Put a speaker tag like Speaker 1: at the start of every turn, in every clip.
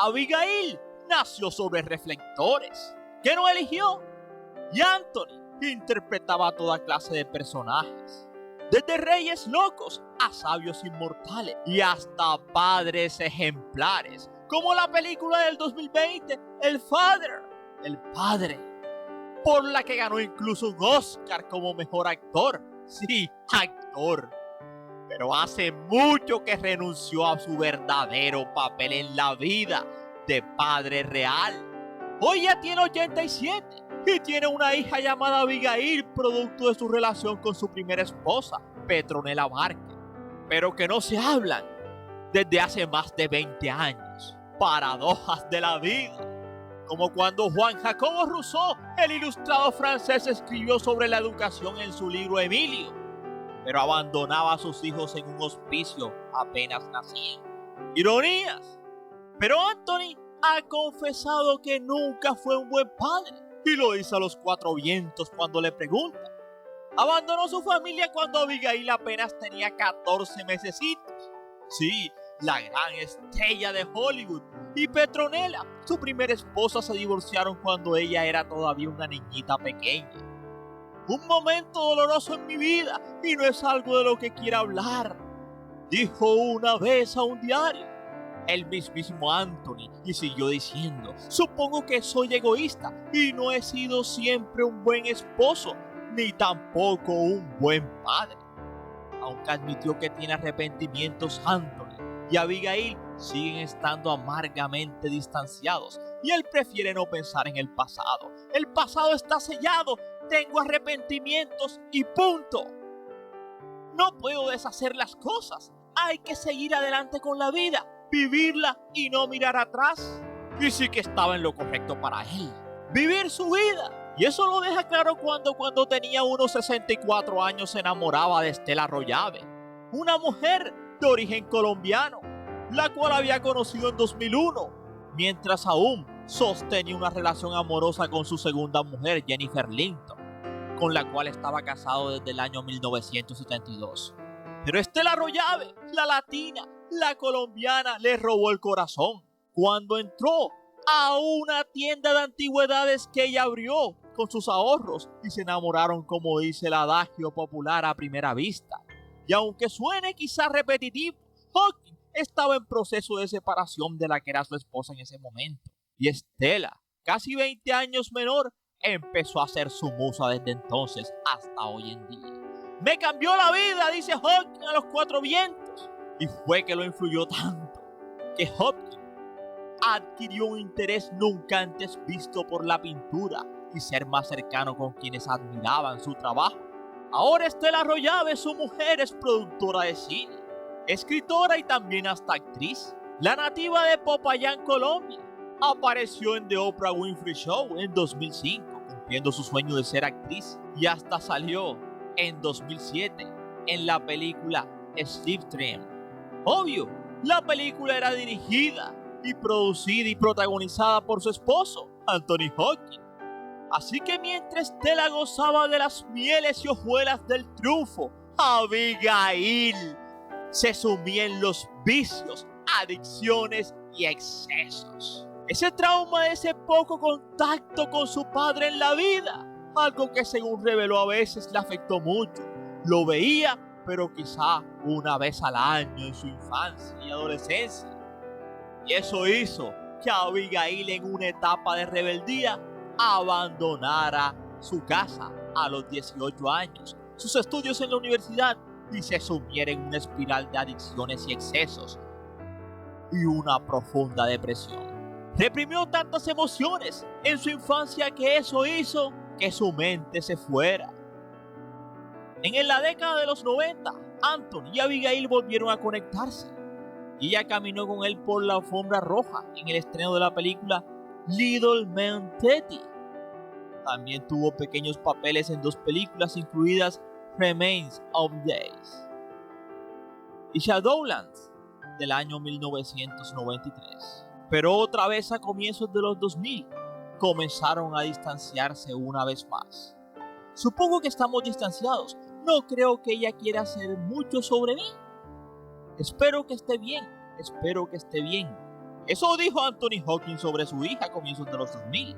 Speaker 1: Abigail nació sobre reflectores que no eligió, y Anthony interpretaba toda clase de personajes, desde reyes locos a sabios inmortales y hasta padres ejemplares, como la película del 2020, El Father, El Padre, por la que ganó incluso un Oscar como mejor actor. Sí, actor. Pero hace mucho que renunció a su verdadero papel en la vida de padre real. Hoy ya tiene 87 y tiene una hija llamada Abigail, producto de su relación con su primera esposa, Petronella Barker, pero que no se hablan desde hace más de 20 años. Paradojas de la vida. Como cuando Juan Jacobo Rousseau, el ilustrado francés, escribió sobre la educación en su libro Emilio, pero abandonaba a sus hijos en un hospicio apenas nacían. Ironías. Pero Anthony ha confesado que nunca fue un buen padre, y lo dice a los cuatro vientos cuando le preguntan. Abandonó su familia cuando Abigail apenas tenía 14 mesecitos. Sí, la gran estrella de Hollywood y Petronella, su primera esposa, se divorciaron cuando ella era todavía una niñita pequeña. Un momento doloroso en mi vida y no es algo de lo que quiera hablar, dijo una vez a un diario el mismísimo Anthony, y siguió diciendo: supongo que soy egoísta y no he sido siempre un buen esposo ni tampoco un buen padre. Aunque admitió que tiene arrepentimientos, Anthony y Abigail siguen estando amargamente distanciados y él prefiere no pensar en el pasado. El pasado está sellado, tengo arrepentimientos y punto. No puedo deshacer las cosas, hay que seguir adelante con la vida, vivirla y no mirar atrás. Y sí que estaba en lo correcto para él, vivir su vida. Y eso lo deja claro cuando tenía unos 64 años se enamoraba de Estela Rollave, una mujer de origen colombiano, la cual había conocido en 2001, mientras aún sostenía una relación amorosa con su segunda mujer, Jennifer Linton, con la cual estaba casado desde el año 1972. Pero Estela Rollave, la latina, la colombiana, le robó el corazón cuando entró a una tienda de antigüedades que ella abrió con sus ahorros y se enamoraron, como dice el adagio popular, a primera vista. Y aunque suene quizás repetitivo, Hawking estaba en proceso de separación de la que era su esposa en ese momento. Y Estela, casi 20 años menor, empezó a ser su musa desde entonces hasta hoy en día. Me cambió la vida, dice Hawking a los cuatro vientos. Y fue que lo influyó tanto que Hawking adquirió un interés nunca antes visto por la pintura y ser más cercano con quienes admiraban su trabajo. Ahora Estela Rollave, su mujer, es productora de cine, escritora y también hasta actriz. La nativa de Popayán, Colombia, apareció en The Oprah Winfrey Show en 2005, cumpliendo su sueño de ser actriz, y hasta salió en 2007 en la película Slipstream. Obvio, la película era dirigida y producida y protagonizada por su esposo, Anthony Hawking. Así que mientras Estela gozaba de las mieles y hojuelas del triunfo, Abigail se sumía en los vicios, adicciones y excesos. Ese trauma de ese poco contacto con su padre en la vida, algo que según reveló a veces le afectó mucho. Lo veía, pero quizá una vez al año en su infancia y adolescencia. Y eso hizo que Abigail, en una etapa de rebeldía, abandonara su casa a los 18 años, sus estudios en la universidad, y se sumiera en una espiral de adicciones y excesos y una profunda depresión. Reprimió tantas emociones en su infancia que eso hizo que su mente se fuera. En la década de los 90, Anthony y Abigail volvieron a conectarse y ella caminó con él por la alfombra roja en el estreno de la película Little Man Teddy. También tuvo pequeños papeles en dos películas, incluidas Remains of Days y Shadowlands del año 1993. Pero otra vez a comienzos de los 2000 comenzaron a distanciarse una vez más. Supongo que estamos distanciados. No creo que ella quiera hacer mucho sobre mí. Espero que esté bien. Eso dijo Anthony Hopkins sobre su hija a comienzos de los 2000.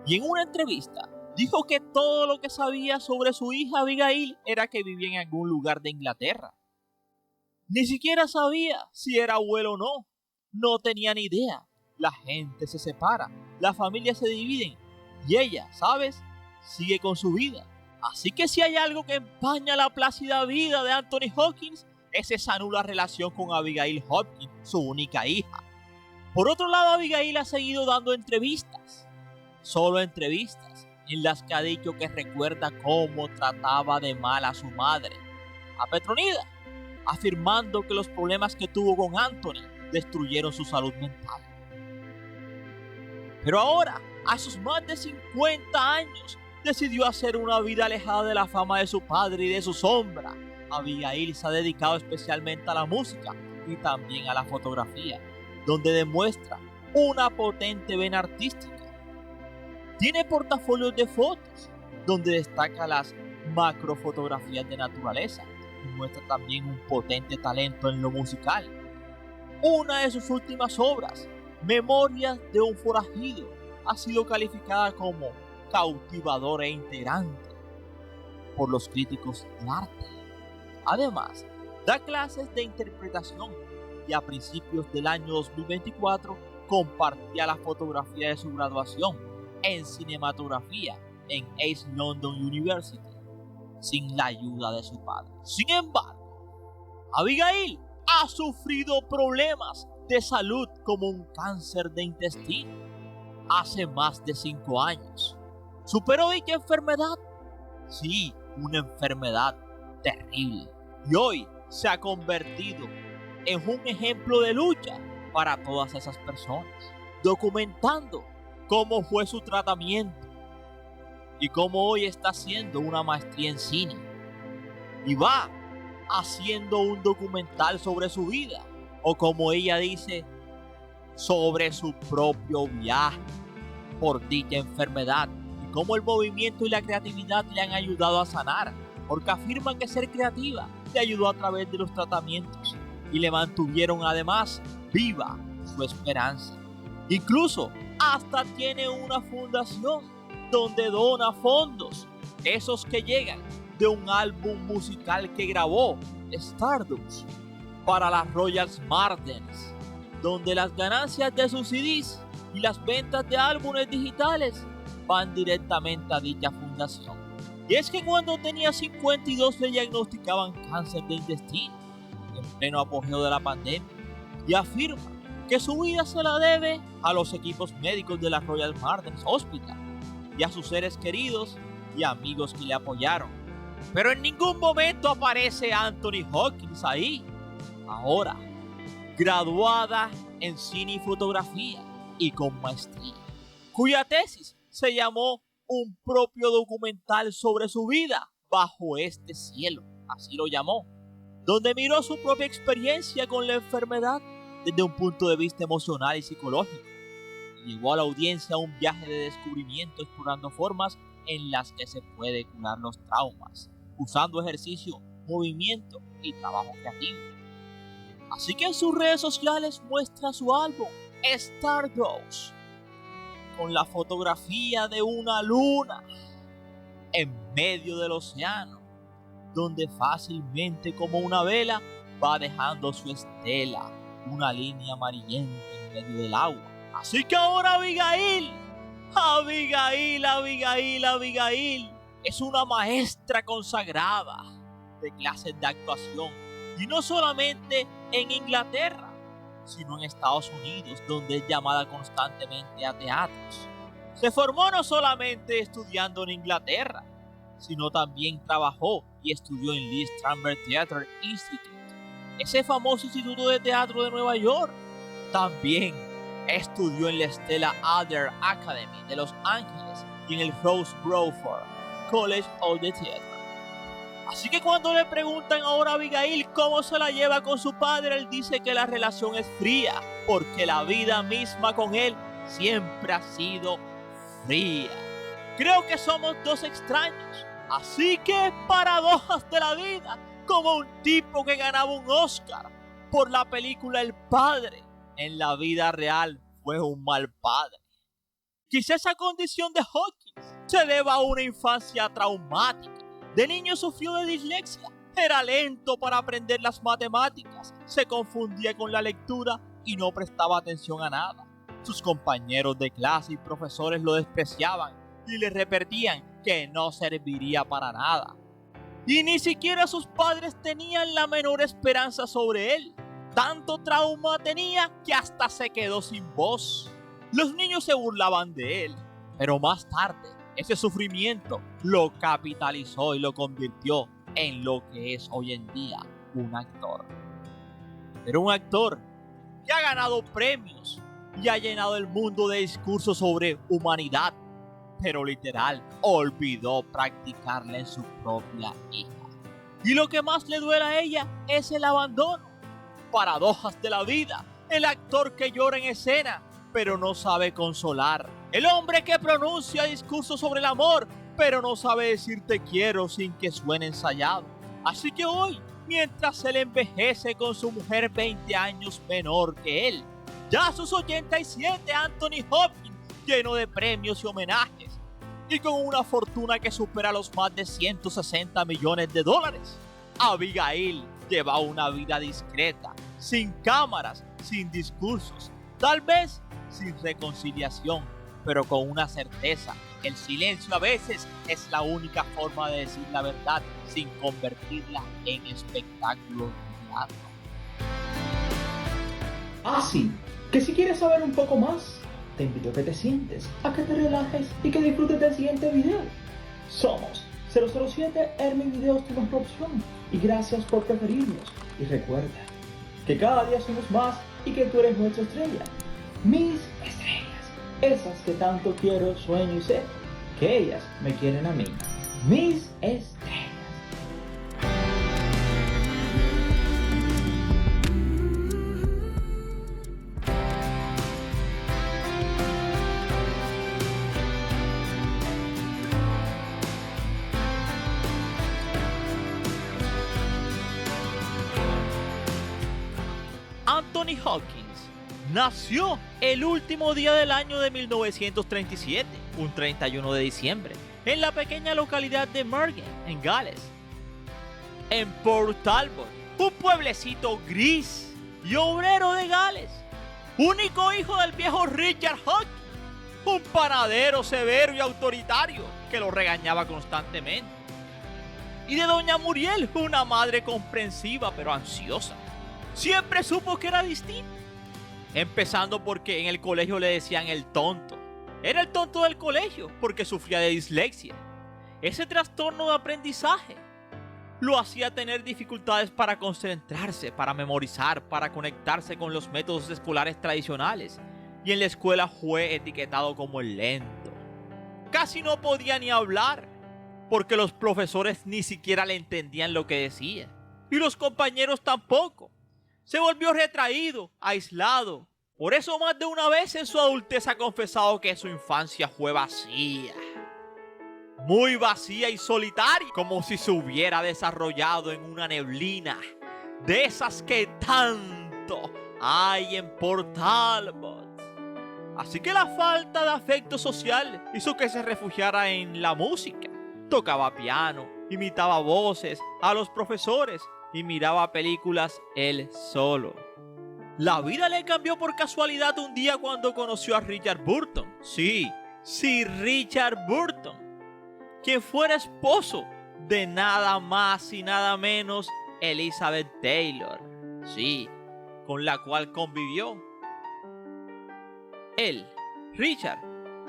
Speaker 1: Y en una entrevista dijo que todo lo que sabía sobre su hija Abigail era que vivía en algún lugar de Inglaterra. Ni siquiera sabía si era abuelo o no. No tenía ni idea. La gente se separa, las familias se dividen y ella, ¿sabes?, sigue con su vida. Así que si hay algo que empaña la plácida vida de Anthony Hopkins, es esa nula relación con Abigail Hopkins, su única hija. Por otro lado, Abigail ha seguido dando entrevistas, solo entrevistas, en las que ha dicho que recuerda cómo trataba de mal a su madre, a Petronida, afirmando que los problemas que tuvo con Anthony destruyeron su salud mental. Pero ahora, a sus más de 50 años, decidió hacer una vida alejada de la fama de su padre y de su sombra. Abigail se ha dedicado especialmente a la música y también a la fotografía, donde demuestra una potente vena artística. Tiene portafolios de fotos, donde destaca las macrofotografías de naturaleza y muestra también un potente talento en lo musical. Una de sus últimas obras, Memorias de un forajido, ha sido calificada como cautivadora e integrante por los críticos de arte. Además, da clases de interpretación y a principios del año 2024 compartía la fotografía de su graduación en cinematografía en East London University sin la ayuda de su padre. Sin embargo, Abigail ha sufrido problemas de salud como un cáncer de intestino hace más de 5 años. ¿Superó dicha enfermedad? Sí, una enfermedad terrible. Y hoy se ha convertido en un ejemplo de lucha para todas esas personas, documentando cómo fue su tratamiento y cómo hoy está haciendo una maestría en cine. Y va haciendo un documental sobre su vida, o como ella dice, sobre su propio viaje por dicha enfermedad y cómo el movimiento y la creatividad le han ayudado a sanar, porque afirma que ser creativa le ayudó a través de los tratamientos y le mantuvieron además viva su esperanza. Incluso hasta tiene una fundación donde dona fondos, esos que llegan de un álbum musical que grabó, Stardust, para las Royal Martens, donde las ganancias de sus CDs y las ventas de álbumes digitales van directamente a dicha fundación. Y es que cuando tenía 52 le diagnosticaban cáncer de intestino en pleno apogeo de la pandemia, y afirma que su vida se la debe a los equipos médicos de la Royal Martens Hospital y a sus seres queridos y amigos que le apoyaron. Pero en ningún momento aparece Anthony Hopkins ahí. Ahora, graduada en cine y fotografía y con maestría, cuya tesis se llamó Un propio documental sobre su vida bajo este cielo, así lo llamó, donde miró su propia experiencia con la enfermedad desde un punto de vista emocional y psicológico, y llevó a la audiencia a un viaje de descubrimiento explorando formas en las que se puede curar los traumas, usando ejercicio, movimiento y trabajo creativo. Así que en sus redes sociales muestra su álbum Stardust, con la fotografía de una luna en medio del océano, donde fácilmente como una vela va dejando su estela, una línea amarillenta en medio del agua. Así que ahora Abigail es una maestra consagrada de clases de actuación, y no solamente en Inglaterra, sino en Estados Unidos, donde es llamada constantemente a teatros. Se formó no solamente estudiando en Inglaterra, sino también trabajó y estudió en Lee Strasberg Theatre Institute, ese famoso instituto de teatro de Nueva York. También estudió en la Stella Adler Academy de Los Ángeles y en el Rose Crawford College of the Theatre. Así que cuando le preguntan ahora a Abigail cómo se la lleva con su padre, él dice que la relación es fría, porque la vida misma con él siempre ha sido fría. Creo que somos dos extraños, así que paradojas de la vida, como un tipo que ganaba un Oscar por la película El Padre, en la vida real fue un mal padre. Quizá esa condición de Hawkins se deba a una infancia traumática. De niño sufrió de dislexia. Era lento para aprender las matemáticas, se confundía con la lectura y no prestaba atención a nada. Sus compañeros de clase y profesores lo despreciaban y le repetían que no serviría para nada. Y ni siquiera sus padres tenían la menor esperanza sobre él. Tanto trauma tenía que hasta se quedó sin voz. Los niños se burlaban de él, pero más tarde ese sufrimiento lo capitalizó y lo convirtió en lo que es hoy en día un actor. Pero un actor que ha ganado premios y ha llenado el mundo de discursos sobre humanidad, pero literal olvidó practicarla en su propia hija. Y lo que más le duele a ella es el abandono. Paradojas de la vida. El actor que llora en escena, pero no sabe consolar. El hombre que pronuncia discursos sobre el amor, pero no sabe decir te quiero sin que suene ensayado. Así que hoy, mientras él envejece con su mujer 20 años menor que él, ya a sus 87, Anthony Hopkins, lleno de premios y homenajes, y con una fortuna que supera los más de 160 millones de dólares. Abigail lleva una vida discreta, sin cámaras, sin discursos, tal vez sin reconciliación, pero con una certeza: el silencio a veces es la única forma de decir la verdad sin convertirla en espectáculo de teatro.
Speaker 2: Así que si quieres saber un poco más, te invito a que te sientes, a que te relajes y que disfrutes del siguiente video. Somos 007 Hermes Videos, tu mejor opción, y gracias por preferirnos. Y recuerda que cada día somos más y que tú eres nuestra estrella. Mis estrellas, esas que tanto quiero, sueño y sé que ellas me quieren a mí. Mis estrellas.
Speaker 1: Anthony Hopkins nació el último día del año de 1937, un 31 de diciembre, en la pequeña localidad de Mergen, en Gales. En Port Talbot, un pueblecito gris y obrero de Gales. Único hijo del viejo Richard Hawkins, un panadero severo y autoritario que lo regañaba constantemente. Y de doña Muriel, una madre comprensiva pero ansiosa. Siempre supo que era distinto. Empezando porque en el colegio le decían el tonto. Era el tonto del colegio porque sufría de dislexia. Ese trastorno de aprendizaje lo hacía tener dificultades para concentrarse, para memorizar, para conectarse con los métodos escolares tradicionales. Y en la escuela fue etiquetado como el lento. Casi no podía ni hablar porque los profesores ni siquiera le entendían lo que decía. Y los compañeros tampoco. Se volvió retraído, aislado. Por eso más de una vez en su adultez ha confesado que su infancia fue vacía. Muy vacía y solitaria, como si se hubiera desarrollado en una neblina, de esas que tanto hay en Port Talbot. Así que la falta de afecto social hizo que se refugiara en la música. Tocaba piano, imitaba voces a los profesores y miraba películas él solo. La vida le cambió por casualidad un día cuando conoció a Richard Burton. Sí, Richard Burton, quien fuera esposo de nada más y nada menos Elizabeth Taylor. Sí, con la cual convivió. Él, Richard,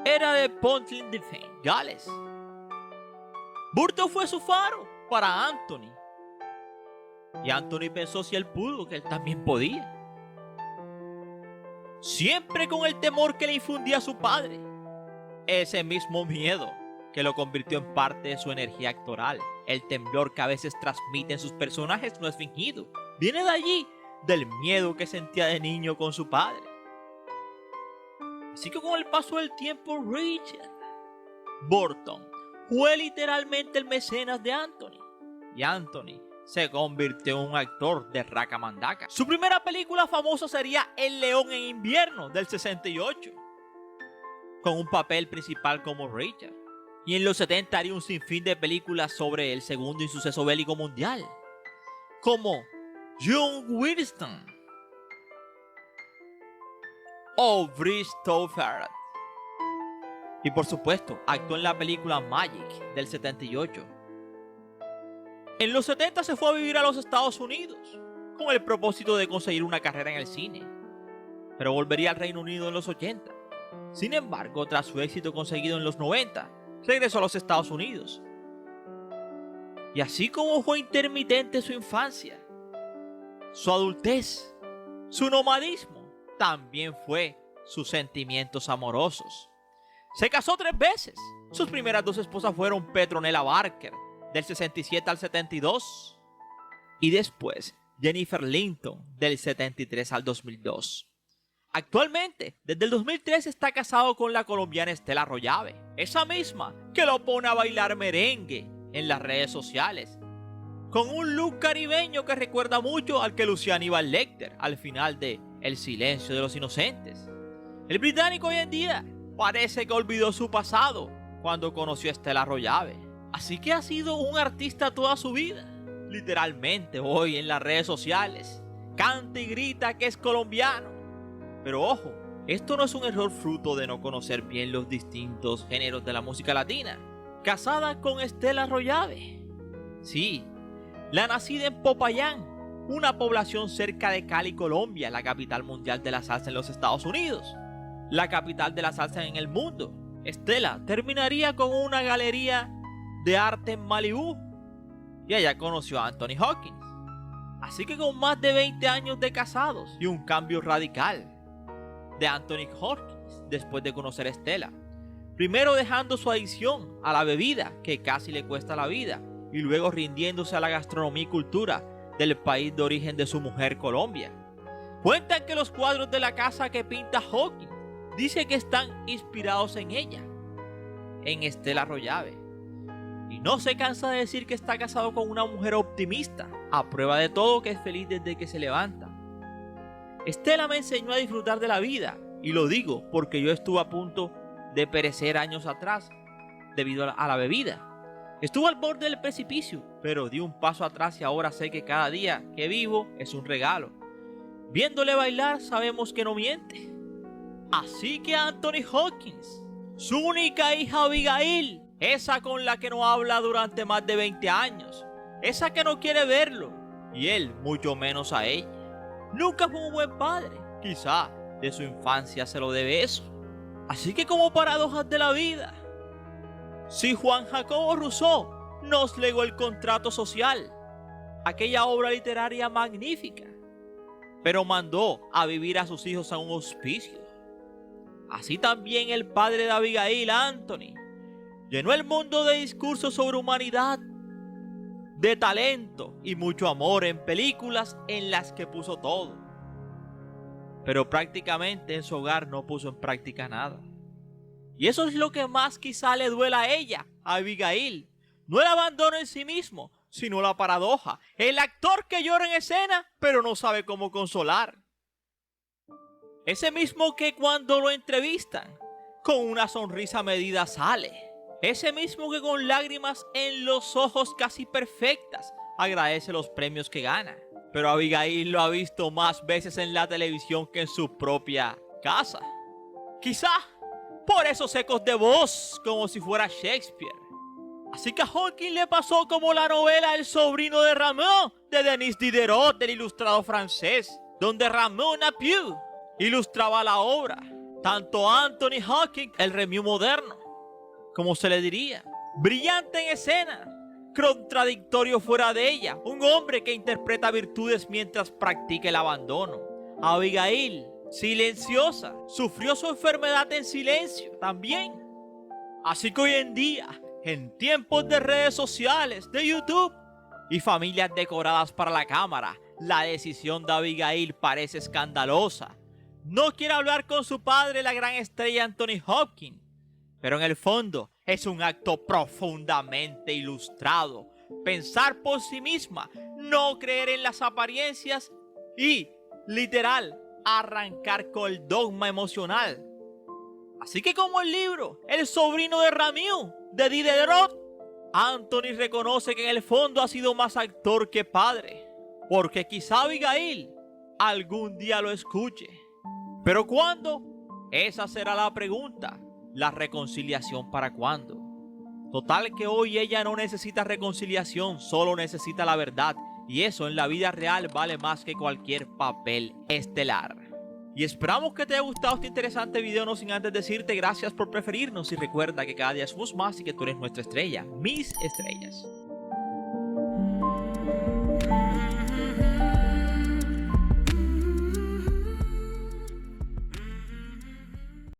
Speaker 1: era de Pontypridd, Gales. Burton fue su faro para Anthony. Y Anthony pensó si él pudo, que él también podía. Siempre con el temor que le infundía su padre. Ese mismo miedo que lo convirtió en parte de su energía actoral. El temblor que a veces transmiten sus personajes no es fingido. Viene de allí, del miedo que sentía de niño con su padre. Así que con el paso del tiempo, Richard Burton fue literalmente el mecenas de Anthony. Y Anthony se convirtió en un actor de raca mandaca. Su primera película famosa sería El León en Invierno del 68, con un papel principal como Richard. Y en los 70 haría un sinfín de películas sobre el segundo insuceso bélico mundial, como Young Winston o Bridge to Farad. Y por supuesto, actuó en la película Magic del 78. En los 70 se fue a vivir a los Estados Unidos con el propósito de conseguir una carrera en el cine, pero volvería al Reino Unido en los 80. Sin embargo, tras su éxito conseguido en los 90, regresó a los Estados Unidos. Y así como fue intermitente su infancia, su adultez, su nomadismo, también fue sus sentimientos amorosos. Se casó 3 veces. Sus primeras 2 esposas fueron Petronella Barker, del 67 al 72, y después Jennifer Linton, del 73 al 2002. Actualmente, desde el 2003 está casado con la colombiana Estela Rollave, esa misma que lo pone a bailar merengue en las redes sociales, con un look caribeño que recuerda mucho al que lucía Aníbal Lecter al final de El silencio de los inocentes. El británico hoy en día parece que olvidó su pasado cuando conoció a Estela Rollave, así que ha sido un artista toda su vida. Literalmente hoy en las redes sociales canta y grita que es colombiano. Pero ojo, esto no es un error fruto de no conocer bien los distintos géneros de la música latina. Casada con Estela Rollave. Sí, la nacida en Popayán, una población cerca de Cali, Colombia, la capital mundial de la salsa en los Estados Unidos, la capital de la salsa en el mundo. Estela terminaría con una galería de arte en Malibú y ella conoció a Anthony Hopkins. Así que con más de 20 años de casados y un cambio radical de Anthony Hopkins después de conocer a Estela, primero dejando su adicción a la bebida que casi le cuesta la vida y luego rindiéndose a la gastronomía y cultura del país de origen de su mujer, Colombia. Cuentan que los cuadros de la casa que pinta Hopkins dice que están inspirados en ella, en Estela Rollave, y no se cansa de decir que está casado con una mujer optimista, a prueba de todo que es feliz desde que se levanta. Estela me enseñó a disfrutar de la vida, y lo digo porque yo estuve a punto de perecer años atrás debido a la bebida. Estuve al borde del precipicio, pero di un paso atrás y ahora sé que cada día que vivo es un regalo. Viéndole bailar sabemos que no miente. Así que Anthony Hopkins, su única hija Abigail, esa con la que no habla durante más de 20 años, esa que no quiere verlo, y él mucho menos a ella. Nunca fue un buen padre, quizá de su infancia se lo debe eso. Así que como paradojas de la vida, si Juan Jacobo Rousseau nos legó el Contrato Social, aquella obra literaria magnífica, pero mandó a vivir a sus hijos a un hospicio, así también el padre de Abigail, Anthony, llenó el mundo de discursos sobre humanidad, de talento y mucho amor en películas en las que puso todo. Pero prácticamente en su hogar no puso en práctica nada. Y eso es lo que más quizá le duela a ella, a Abigail. No el abandono en sí mismo, sino la paradoja. El actor que llora en escena, pero no sabe cómo consolar. Ese mismo que cuando lo entrevistan, con una sonrisa medida sale. Ese mismo que con lágrimas en los ojos casi perfectas agradece los premios que gana. Pero Abigail lo ha visto más veces en la televisión que en su propia casa. Quizá por esos ecos de voz como si fuera Shakespeare. Así que a Hopkins le pasó como la novela El sobrino de Ramón de Denis Diderot, el ilustrado francés, donde Ramón Apieux ilustraba la obra. Tanto Anthony Hopkins, el Remieux moderno, como se le diría, brillante en escena, contradictorio fuera de ella, un hombre que interpreta virtudes mientras practica el abandono. Abigail, silenciosa, sufrió su enfermedad en silencio también. Así que hoy en día, en tiempos de redes sociales, de YouTube y familias decoradas para la cámara, la decisión de Abigail parece escandalosa. No quiere hablar con su padre, la gran estrella Anthony Hopkins, pero en el fondo es un acto profundamente ilustrado, pensar por sí misma, no creer en las apariencias y, literal, arrancar con el dogma emocional. Así que como el libro El sobrino de Ramiu, de Diderot, Anthony reconoce que en el fondo ha sido más actor que padre, porque quizá Abigail algún día lo escuche. ¿Pero cuándo? Esa será la pregunta. ¿La reconciliación para cuándo? Total que hoy ella no necesita reconciliación, solo necesita la verdad. Y eso en la vida real vale más que cualquier papel estelar. Y esperamos que te haya gustado este interesante video, no sin antes decirte gracias por preferirnos y recuerda que cada día somos más y que tú eres nuestra estrella, mis estrellas.